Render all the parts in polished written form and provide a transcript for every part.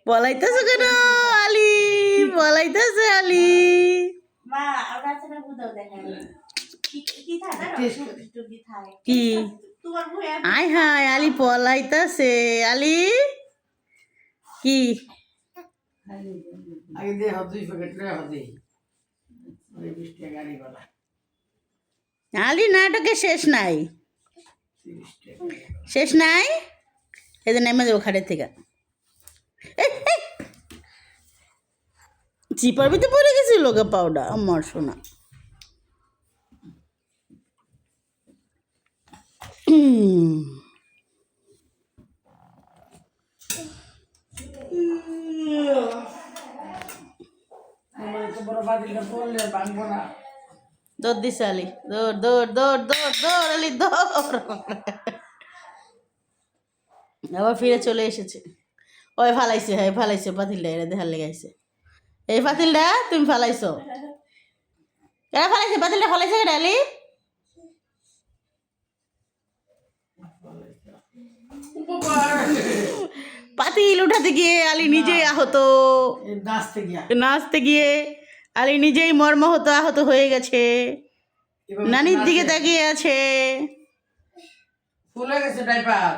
পলাইতেছে কেন আলি? পলাইতেছে আলি। কি আয় হায় আলি পলাইতেছে আলি কি আলি নাটকে শেষ নাই, শেষ নাই। এই যে নেমে যাবো খাটের থেকে। চিপার ভিতরে পড়ে গেছিল লোকে পাউডার আমার সোনা। দৌড় দিছে আলি, দৌড় দৌড় দৌড় দৌড় দৌড় আলি দৌড়। আবার ফিরে চলে এসেছে। ওই ফালাইছে, হ্যাঁ ফালাইছে পাতিলটা, এরা দেখার লেগে আইছে। এই পাতিলটা তুমি ফালাইছো, এরা ফালাইছে পাতিলটা, ফালাইছে কেন আলি? পাতিল উঠাতে গিয়ে আলি নিজেই আহত, নাচতে গিয়ে আলি নিজেই মর্মাহত আহত হয়ে গেছে। নানির দিকে তাকিয়ে আছে। ফুলে গেছে ডাইপার।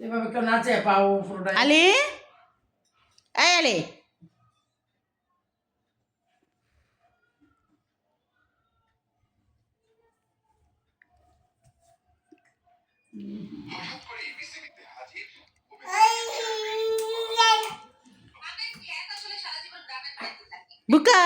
এভাবে কেউ নাচে পাও পুরোটা। আলি এই আলি বুকা